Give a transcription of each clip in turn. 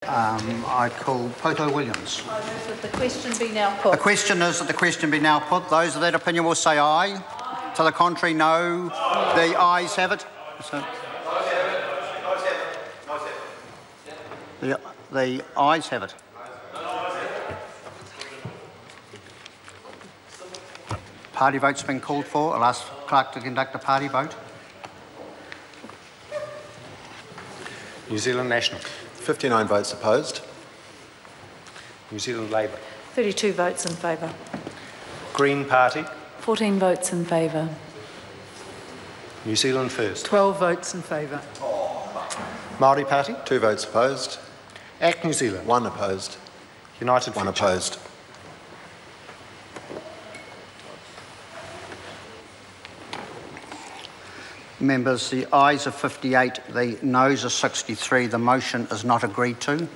I call Poto Williams. I move that the question be now put. The question is that the question be now put. Those of that opinion will say aye. To the contrary, no. The ayes have it. So, the ayes have it. Party vote's been called for. I'll ask Clerk to conduct a party vote. New Zealand National. 59 votes opposed. New Zealand Labour. 32 votes in favour. Green Party. 14 votes in favour. New Zealand First. 12 votes in favour. Māori Party. 2 votes opposed. ACT New Zealand. 1 opposed. United Future. 1 opposed. Members, the ayes are 58, the noes are 63. The motion is not agreed to.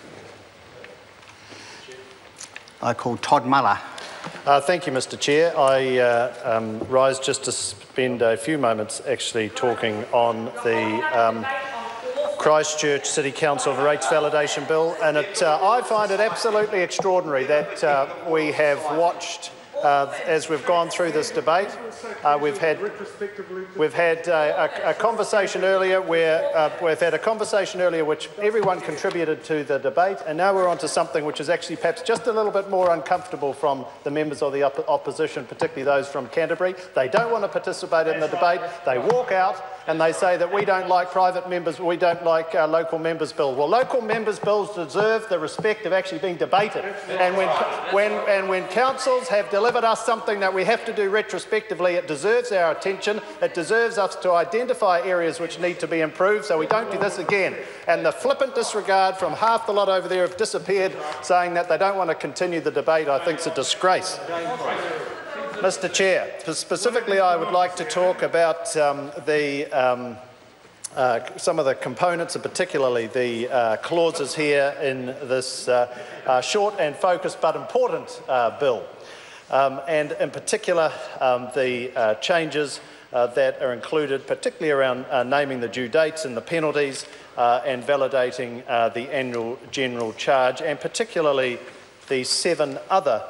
I call Todd Muller. Thank you, Mr Chair. I rise just to spend a few moments actually talking on the Christchurch City Council Rates Validation Bill, and I find it absolutely extraordinary that we have watched as we've gone through this debate. We've had a conversation earlier which everyone contributed to the debate, and now we're on to something which is actually perhaps just a little bit more uncomfortable from the members of the opposition, particularly those from Canterbury. They don't want to participate in the debate. They walk out and they say that we don't like private members, we don't like local members' bills. Well, local members' bills deserve the respect of actually being debated. And when councils have delivered us something that we have to do retrospectively, it deserves our attention. It deserves us to identify areas which need to be improved so we don't do this again. And the flippant disregard from half the lot over there have disappeared, saying that they don't want to continue the debate, I think is a disgrace. Mr Chair, specifically I would like to talk about some of the components, and particularly the clauses here in this short and focused but important bill. And in particular, the changes that are included, particularly around naming the due dates and the penalties and validating the annual general charge, and particularly the 7 other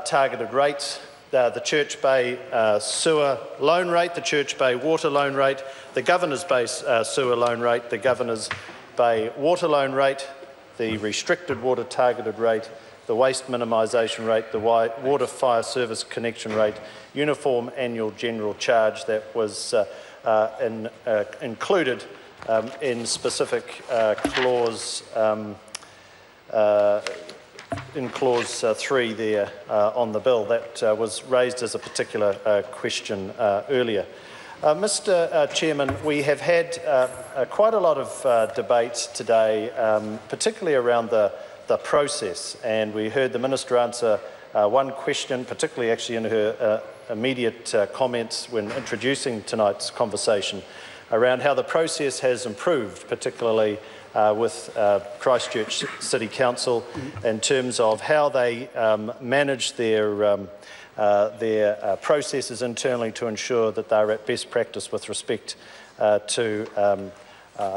targeted rates: the Church Bay sewer loan rate, the Church Bay water loan rate, the Governor's Bay sewer loan rate, the Governor's Bay water loan rate, the restricted water targeted rate, the waste minimisation rate, the water fire service connection rate, uniform annual general charge that was included in specific clause in clause 3 there on the bill. That was raised as a particular question earlier. Mr Chairman, we have had quite a lot of debates today, particularly around the process, and we heard the Minister answer one question, particularly actually in her immediate comments when introducing tonight's conversation, around how the process has improved, particularly with Christchurch City Council, in terms of how they manage their processes internally to ensure that they're at best practice with respect to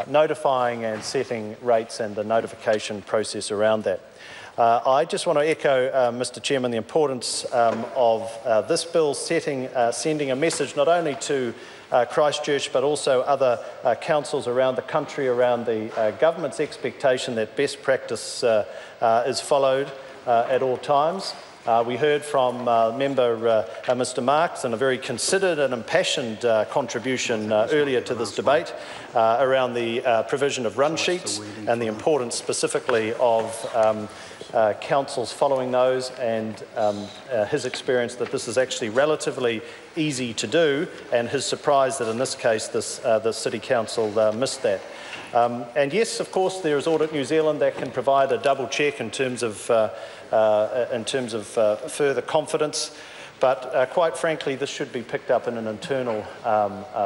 notifying and setting rates and the notification process around that. I just want to echo, Mr Chairman, the importance of this bill sending a message not only to Christchurch but also other councils around the country around the government's expectation that best practice is followed at all times. We heard from member Mr Marks in a very considered and impassioned contribution earlier to this debate around the provision of run sheets and the importance specifically of councils following those, and his experience that this is actually relatively easy to do, and his surprise that in this case the City Council missed that. And yes, of course, there is Audit New Zealand that can provide a double check in terms of further confidence. But quite frankly, this should be picked up in an internal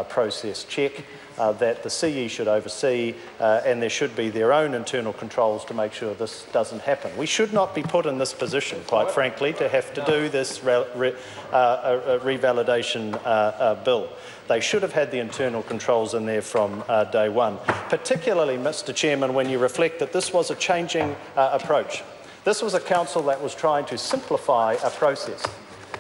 process check that the CE should oversee, and there should be their own internal controls to make sure this doesn't happen. We should not be put in this position, quite frankly, to have to do this revalidation bill. They should have had the internal controls in there from day one, particularly, Mr Chairman, when you reflect that this was a changing approach. This was a council that was trying to simplify a process.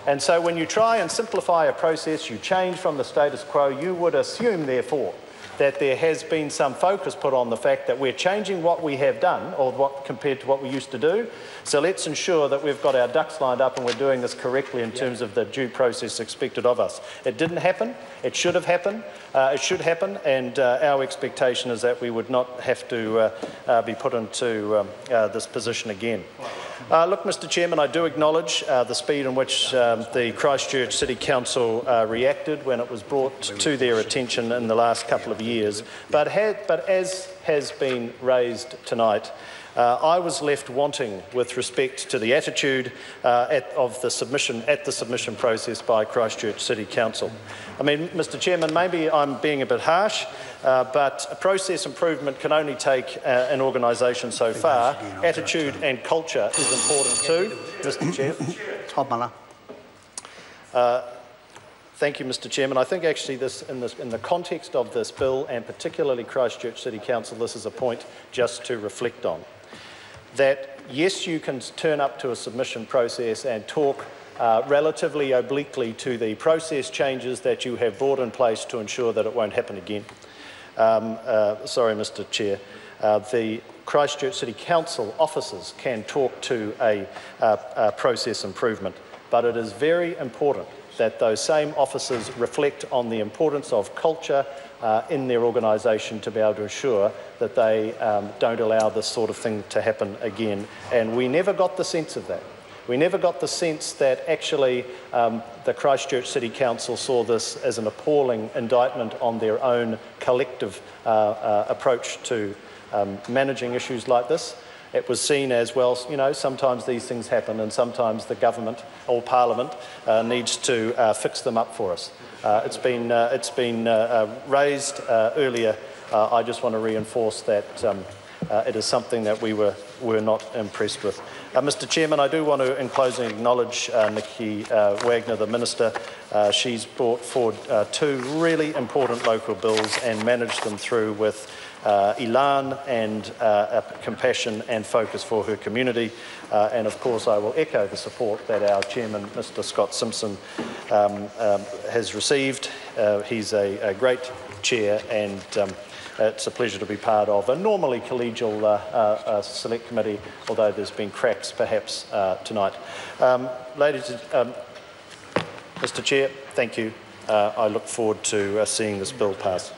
And so when you try and simplify a process, you change from the status quo, you would assume, therefore, that there has been some focus put on the fact that we're changing what we have done, or what compared to what we used to do. So let's ensure that we've got our ducks lined up and we're doing this correctly in terms of the due process expected of us. It didn't happen. It should have happened. It should happen, and our expectation is that we would not have to be put into this position again. Look, Mr Chairman, I do acknowledge the speed in which the Christchurch City Council reacted when it was brought to their attention in the last couple of years. But as has been raised tonight, I was left wanting with respect to the attitude at the submission process by Christchurch City Council. I mean, Mr Chairman, maybe I'm being a bit harsh, but a process improvement can only take an organisation so far. Attitude and culture is important too, Mr Chair. Todd Miller. Thank you, Mr Chairman. I think actually in the context of this bill, and particularly Christchurch City Council, this is a point just to reflect on. That yes, you can turn up to a submission process and talk relatively obliquely to the process changes that you have brought in place to ensure that it won't happen again. Sorry, Mr Chair. The Christchurch City Council officers can talk to a process improvement, but it is very important that those same officers reflect on the importance of culture in their organisation to be able to ensure that they don't allow this sort of thing to happen again. And we never got the sense of that. We never got the sense that actually the Christchurch City Council saw this as an appalling indictment on their own collective approach to managing issues like this. It was seen as, well, you know, sometimes these things happen and sometimes the government or Parliament needs to fix them up for us. It's been raised earlier. I just want to reinforce that it is something that we were not impressed with. Mr Chairman, I do want to, in closing, acknowledge Nikki Wagner, the Minister. She's brought forward two really important local bills and managed them through with elan and compassion and focus for her community. And of course I will echo the support that our Chairman, Mr Scott Simpson, has received. He's a great chair, and it's a pleasure to be part of a normally collegial select committee, although there's been cracks perhaps tonight. Mr Chair, thank you. I look forward to seeing this bill pass.